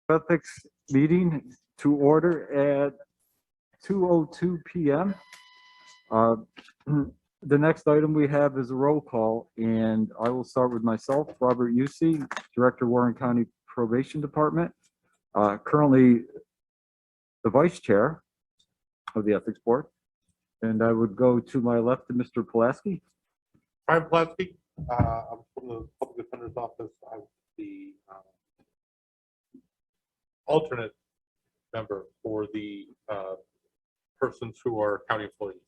Ethics meeting to order at 2:02 p.m. The next item we have is a roll call, and I will start with myself, Robert Usey, Director, Warren County Probation Department, currently the Vice Chair of the Ethics Board. And I would go to my left to Mr. Pulaski. Brian Pulaski, I'm from the Public Defender's Office. I'm the alternate member for the persons who are county employees.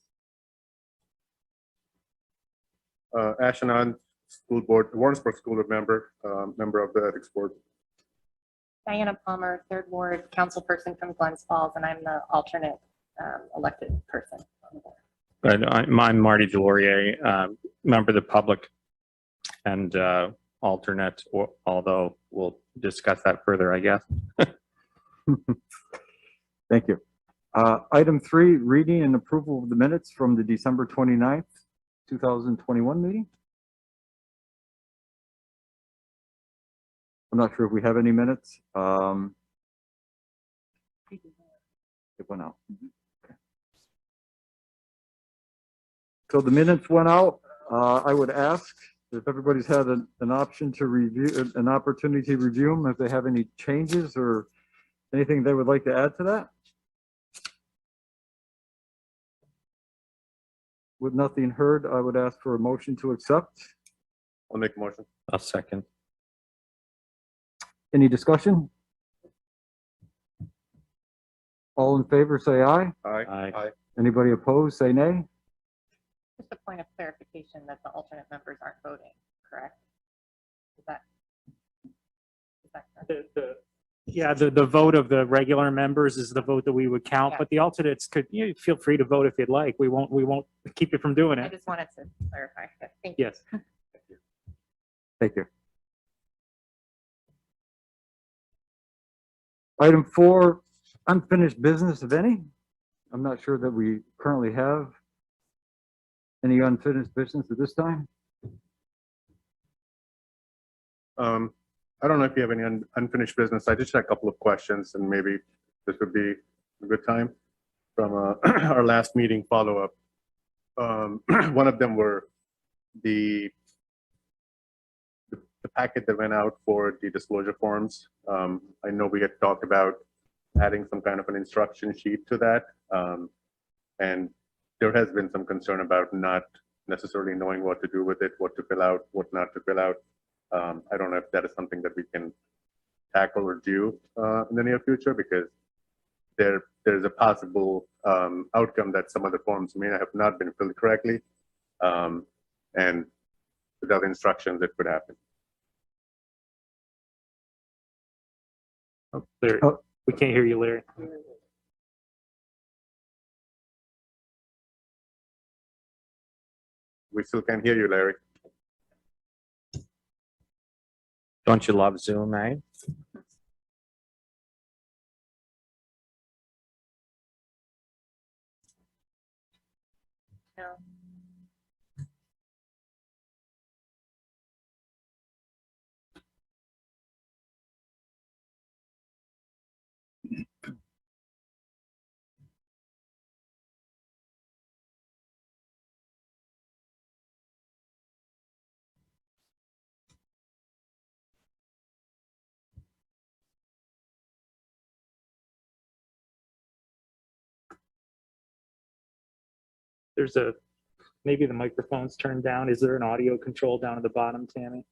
Ashanan, School Board, Warrensburg School Board member, member of the Ethics Board. Diana Palmer, 3rd Ward, councilperson from Glens Falls, and I'm the alternate elected person on the board. I'm Marty Delorier, member of the public and alternate, although we'll discuss that further, I guess. Thank you. Item 3, reading and approval of the minutes from the December 29th, 2021 meeting. I'm not sure if we have any minutes. It went out. Okay. So the minutes went out. I would ask if everybody's had an option to review, an opportunity to review them, if they have any changes or anything they would like to add to that. With nothing heard, I would ask for a motion to accept. I'll make a motion. I'll second. Any discussion? All in favor, say aye. Aye. Aye. Anybody opposed, say nay. Just a point of clarification that the alternate members aren't voting, correct? Is that correct? Yeah, the vote of the regular members is the vote that we would count, Yeah. but the alternates could, feel free to vote if you'd like. We won't keep you from doing I it. just wanted to clarify. Thank you. Yes. Thank you. Item 4, unfinished business, if any. I'm not sure that we currently have any unfinished business at this time. I don't know if you have any unfinished business. I just had a couple of questions, and maybe this would be a good time from our last meeting follow-up. One of them were the packet that went out for the disclosure forms. I know we had talked about adding some kind of an instruction sheet to that, and there has been some concern about not necessarily knowing what to do with it, what to fill out, what not to fill out. I don't know if that is something that we can tackle or do in the near future, because there's a possible outcome that some of the forms may have not been filled correctly, and without instructions, it could happen. Oh, Larry, we can't hear you, Larry. We still can't hear you, Larry. Don't you love Zoom, eh? No. There's maybe the microphone's turned down. Is there an audio control down at the bottom, Tammy?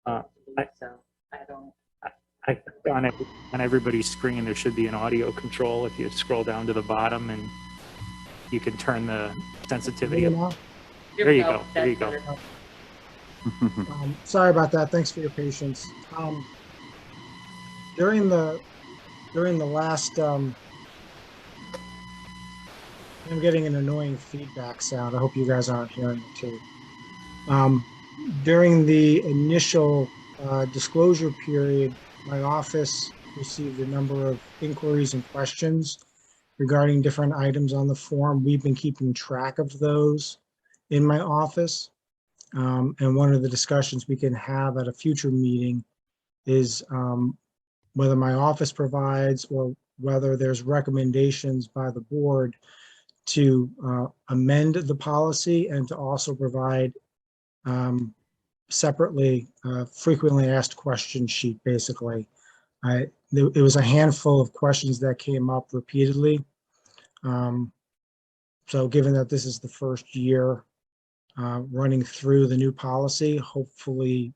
On everybody's screen, there should be an audio control. If you scroll down to the bottom, and you can turn the sensitivity up. There you go. There you go. Sorry about that. Thanks for your patience. During the last, I'm getting an annoying feedback sound. I hope you guys aren't hearing it too. During the initial disclosure period, my office received a number of inquiries and questions regarding different items on the form. We've been keeping track of those in my office. And one of the discussions we can have at a future meeting is whether my office provides or whether there's recommendations by the board to amend the policy and to also provide separately frequently asked question sheet, basically. It was a handful of questions that came up repeatedly. So given that this is the first year running through the new policy, hopefully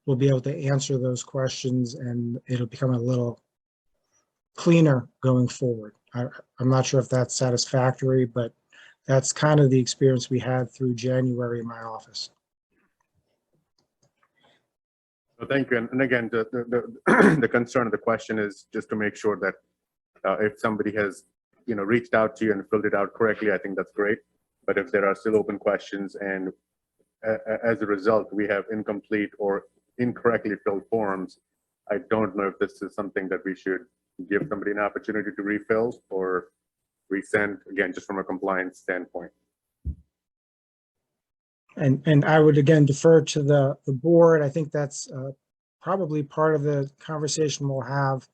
we'll be able to answer those questions and it'll become a little cleaner going forward. I'm not sure if that's satisfactory, but that's kind of the experience we had through January in my office. So thank you. And again, the concern of the question is just to make sure that if somebody has, reached out to you and filled it out correctly, I think that's great. But if there are still open questions and as a result, we have incomplete or incorrectly filled forms, I don't know if this is something that we should give somebody an opportunity to refill or resend, again, just from a compliance standpoint. And I would again defer to the board. I think that's probably part of the conversation we'll have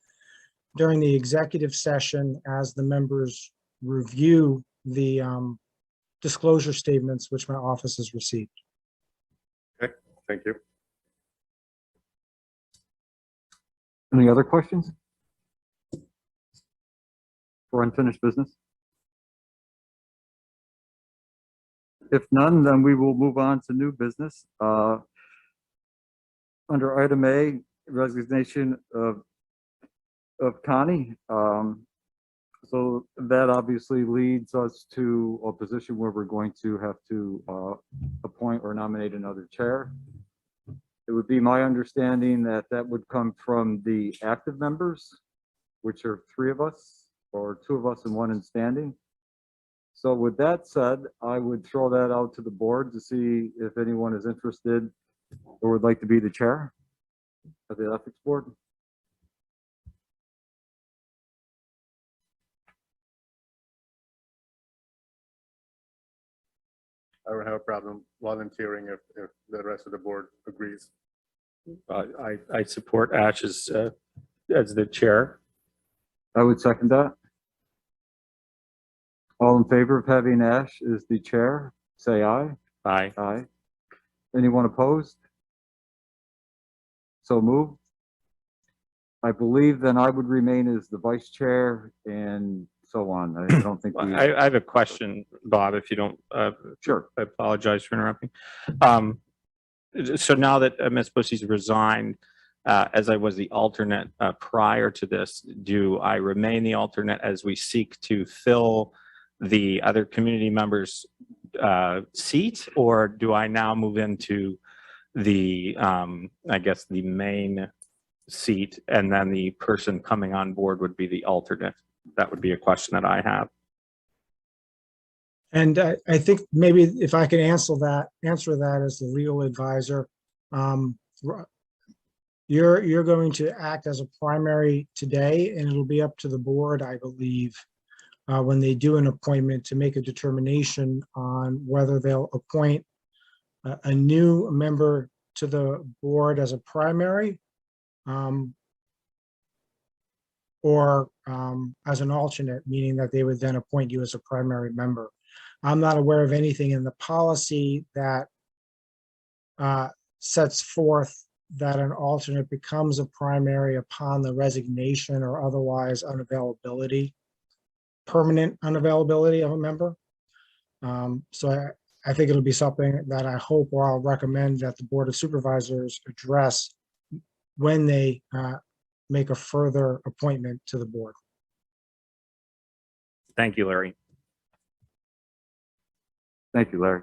during the executive session as the members review the disclosure statements which my office has received. Okay, thank you. Any other questions? For unfinished business? If none, then we will move on to new business. Under item A, resignation of Connie. So that obviously leads us to a position where we're going to have to appoint or nominate another chair. It would be my understanding that that would come from the active members, which are 3 of us, or 2 of us and 1 in standing. So with that said, I would throw that out to the board to see if anyone is interested or would like to be the chair of the ethics board. I don't have a problem volunteering if the rest of the board agrees. I support Ash as the chair. I would second that. All in favor of having Ash as the chair, say aye. Aye. Aye. Anyone opposed? So moved. I believe then I would remain as the vice chair and so on. I don't think we. I have a question, Bob, if you don't. Sure. I apologize for interrupting. So now that Ms. Bussy's resigned, as I was the alternate prior to this, do I remain the alternate as we seek to fill the other community members' seat, or do I now move into the, I guess, the main seat, and then the person coming on board would be the alternate? That would be a question that I have. And I think maybe if I can answer that as the legal advisor, you're going to act as a primary today, and it'll be up to the board, I believe, when they do an appointment to make a determination on whether they'll appoint a new member to the board as a primary or as an alternate, meaning that they would then appoint you as a primary member. I'm not aware of anything in the policy that sets forth that an alternate becomes a primary upon the resignation or otherwise unavailability, permanent unavailability of a member. So I think it'll be something that I hope or I'll recommend that the Board of Supervisors address when they make a further appointment to the board. Thank you, Larry. Thank you, Larry.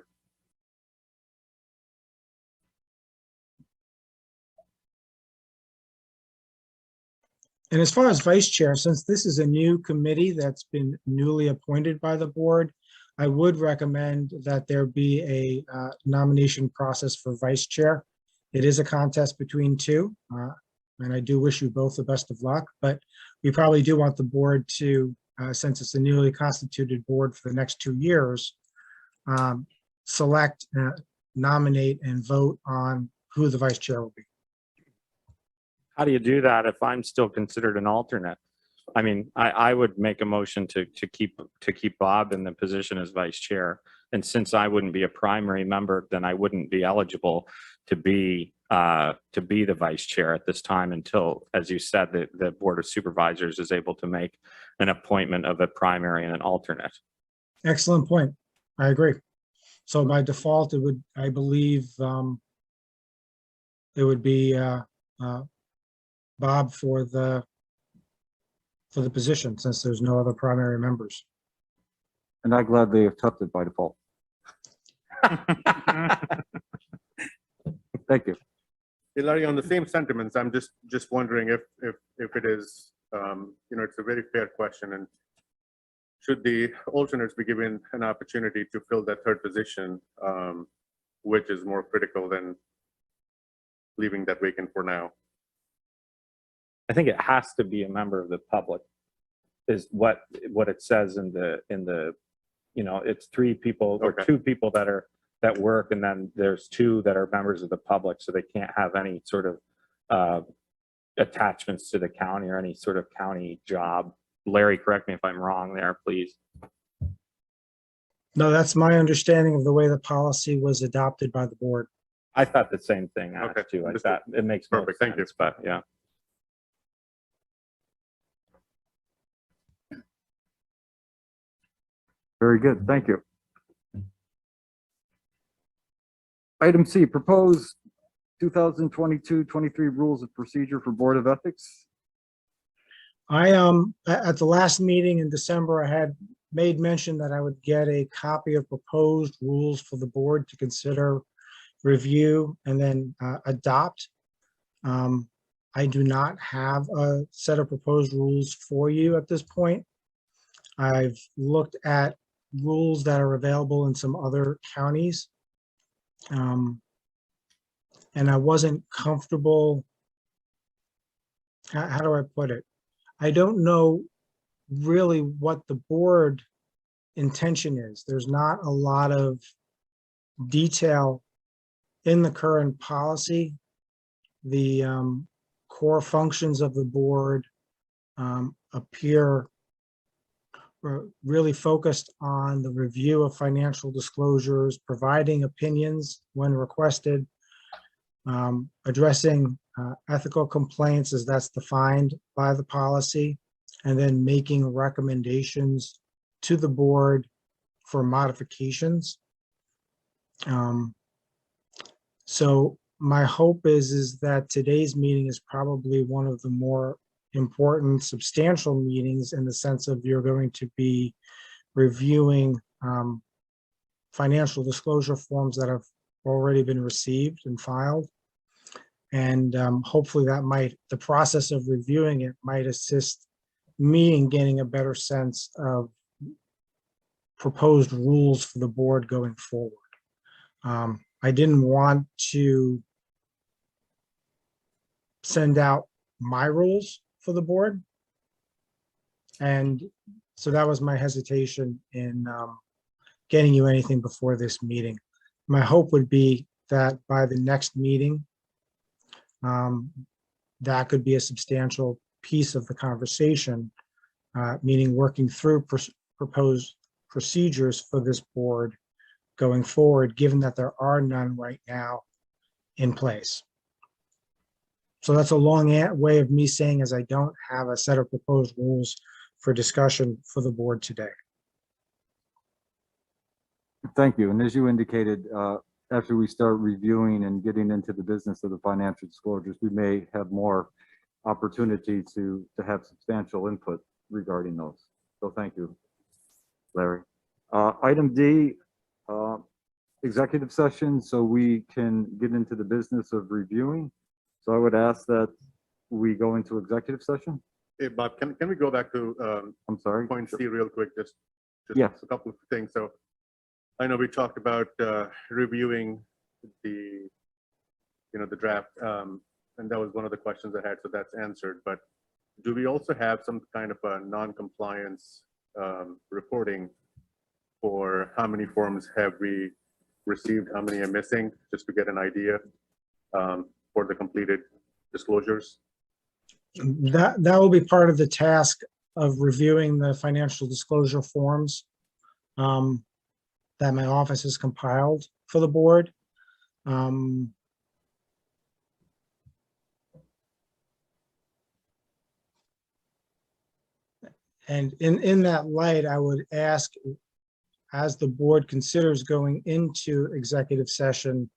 And as far as vice chair, since this is a new committee that's been newly appointed by the board, I would recommend that there be a nomination process for vice chair. It is a contest between 2, and I do wish you both the best of luck, but we probably do want the board to, since it's a newly constituted board for the next 2 years, select, nominate, and vote on who the vice chair will be. How do you do that if I'm still considered an alternate? I mean, I would make a motion to keep Bob in the position as vice chair. And since I wouldn't be a primary member, then I wouldn't be eligible to be the vice chair at this time until, as you said, the Board of Supervisors is able to make an appointment of a primary and an alternate. Excellent point. I agree. So by default, it would, I believe, it would be Bob for the position, since there's no other primary members. And I gladly accept it by default. Thank you. Hey, Larry, on the same sentiments, I'm just wondering if it is, it's a very fair question, and should the alternates be given an opportunity to fill that third position, which is more critical than leaving that vacant for now? I think it has to be a member of the public, is what it says in the, it's 3 people or Okay. 2 people that work, and then there's 2 that are members of the public, so they can't have any sort of attachments to the county or any sort of county job. Larry, correct me if I'm wrong there, please. No, that's my understanding of the way the policy was adopted by the board. I thought the same thing, Okay, too. I understood. thought it makes more Perfect, thank you. sense, but yeah. Very good. Thank you. Item C, proposed 2022-23 rules of procedure for Board of Ethics. I, at the last meeting in December, I had made mention that I would get a copy of proposed rules for the board to consider, review, and then adopt. I do not have a set of proposed rules for you at this point. I've looked at rules that are available in some other counties. And I wasn't comfortable. How do I put it? I don't know really what the board intention is. There's not a lot of detail in the current policy. The core functions of the board appear really focused on the review of financial disclosures, providing opinions when requested, addressing ethical complaints as that's defined by the policy, and then making recommendations to the board for modifications. So my hope is that today's meeting is probably one of the more important, substantial meetings, in the sense of you're going to be reviewing financial disclosure forms that have already been received and filed. And hopefully the process of reviewing it might assist me in getting a better sense of proposed rules for the board going forward. I didn't want to send out my rules for the board. And so that was my hesitation in getting you anything before this meeting. My hope would be that by the next meeting, that could be a substantial piece of the conversation, meaning working through proposed procedures for this board going forward, given that there are none right now in place. So that's a long way of me saying as I don't have a set of proposed rules for discussion for the board today. Thank you. And as you indicated, after we start reviewing and getting into the business of the financial disclosures, we may have more opportunity to have substantial input regarding those. So thank you, Larry. Item D, executive session, so we can get into the business of reviewing. So I would ask that we go into executive session. Hey, Bob, can we go back to I'm sorry. point C real quick? Just Yes. a couple of things. So I know we talked about reviewing the draft, and that was one of the questions I had, so that's answered. But do we also have some kind of a non-compliance reporting for how many forms have we received, how many are missing, just to get an idea for the completed disclosures? That will be part of the task of reviewing the financial disclosure forms that my office has compiled for the board. And in that light, I would ask, as the board considers going into executive session,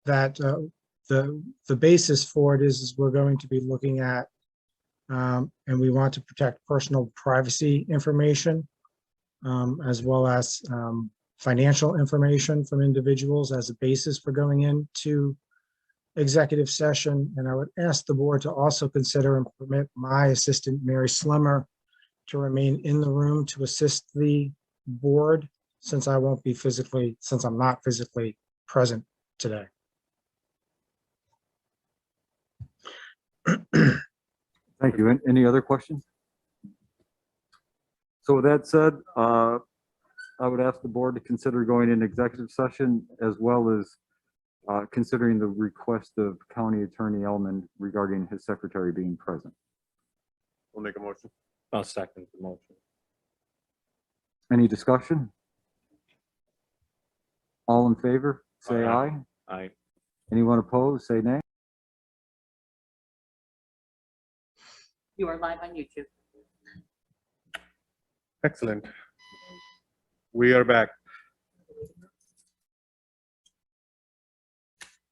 that the basis for it is we're going to be looking at, and we want to protect personal privacy information, as well as financial information from individuals as a basis for going into executive session. And I would ask the board to also consider and permit my assistant, Mary Slimmer, to remain in the room to assist the board, since I'm not physically present today. Thank you. Any other questions? So with that said, I would ask the board to consider going in executive session, as well as considering the request of County Attorney Elman regarding his secretary being present. We'll make a motion. I'll second the motion. Any discussion? All in favor, say Aye. aye. Aye. Anyone opposed, say nay. You are live on YouTube. Excellent. We are back.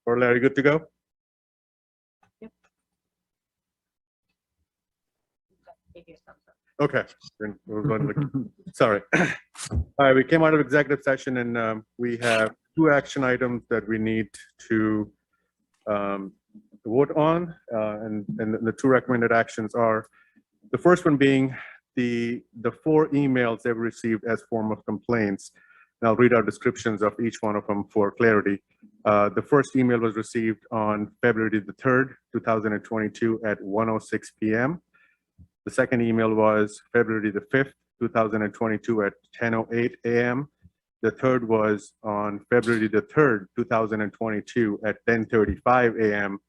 Or Larry, good to go? Okay. Then we'll go to the- Sorry. All right, we came out of executive session and we have two action items that we need to vote on. And the two recommended actions are, the first one being the 4 emails they've received as form of complaints. And I'll read out descriptions of each one of them for clarity. The first email was received on February the 3rd, 2022 at 1:06 p.m. The second email was February the 5th, 2022 at 10:08 a.m. The third was on February the 3rd, 2022 at 10:35 a.m.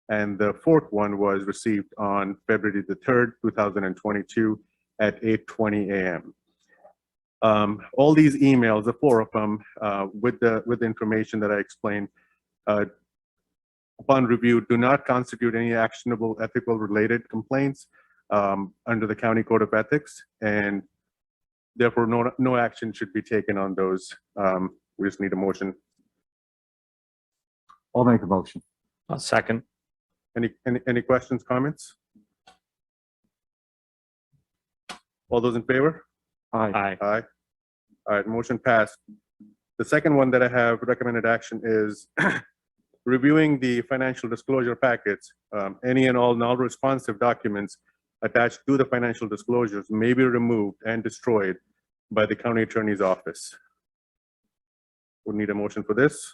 And the fourth one was received on February the 3rd, 2022 at 8:20 a.m. All these emails, the 4 of them, with the information that I explained, upon review, do not constitute any actionable ethical related complaints under the County Code of Ethics, and therefore no action should be taken on those. We just need a motion. I'll make a motion. I'll second. Any questions, comments? All those in favor? Aye. Aye. Aye. All right, motion passed. The second one that I have recommended action is reviewing the financial disclosure packets. Any and all non-responsive documents attached to the financial disclosures may be removed and destroyed by the county attorney's office. We'll need a motion for this.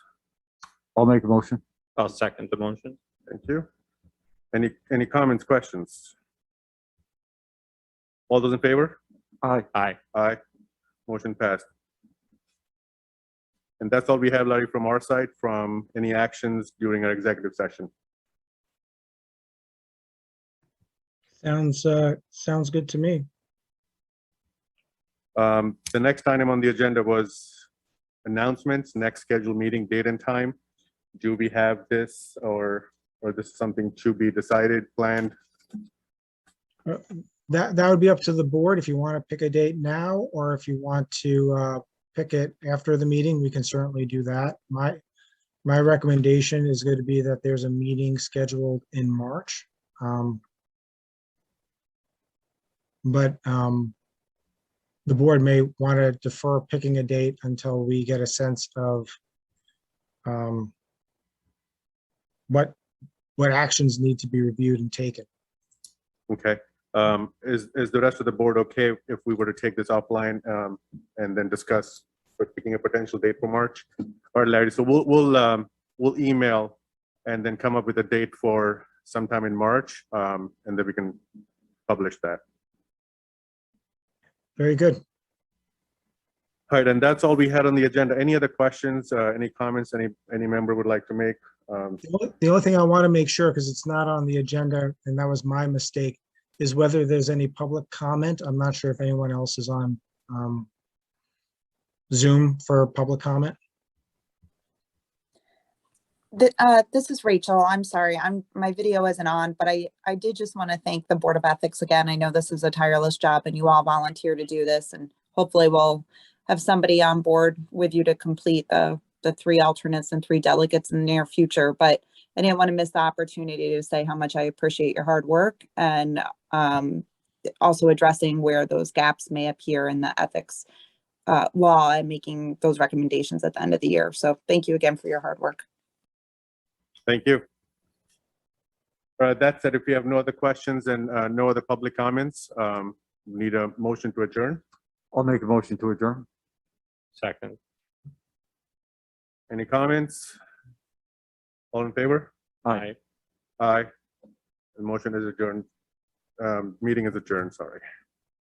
I'll make a motion. I'll second the motion. Thank you. Any comments, questions? All those in favor? Aye. Aye. Aye. Motion passed. And that's all we have, Larry, from our side, from any actions during our executive session. Sounds good to me. The next item on the agenda was announcements, next scheduled meeting date and time. Do we have this, or this is something to be decided, planned? That would be up to the board if you want to pick a date now, or if you want to pick it after the meeting, we can certainly do that. My recommendation is going to be that there's a meeting scheduled in March. But the board may want to defer picking a date until we get a sense of what actions need to be reviewed and taken. Okay. Is the rest of the board okay if we were to take this offline and then discuss picking a potential date for March? All right, Larry, so we'll email and then come up with a date for sometime in March, and then we can publish that. Very good. All right, and that's all we had on the agenda. Any other questions, any comments any member would like to make The only thing I want to make sure, because it's not on the agenda, and that was my mistake, is whether there's any public comment. I'm not sure if anyone else is on Zoom for public comment. This is Rachel. I'm sorry. My video isn't on, but I did just want to thank the Board of Ethics again. I know this is a tireless job and you all volunteer to do this, and hopefully we'll have somebody on board with you to complete the 3 alternates and 3 delegates in the near future. But I didn't want to miss the opportunity to say how much I appreciate your hard work, and also addressing where those gaps may appear in the ethics law and making those recommendations at the end of the year. So thank you again for your hard work. Thank you. That said, if you have no other questions and no other public comments, we need a motion to adjourn. I'll make a motion to adjourn. Second. Any comments? All in favor? Aye. Aye. The motion is adjourned. Meeting is adjourned, sorry.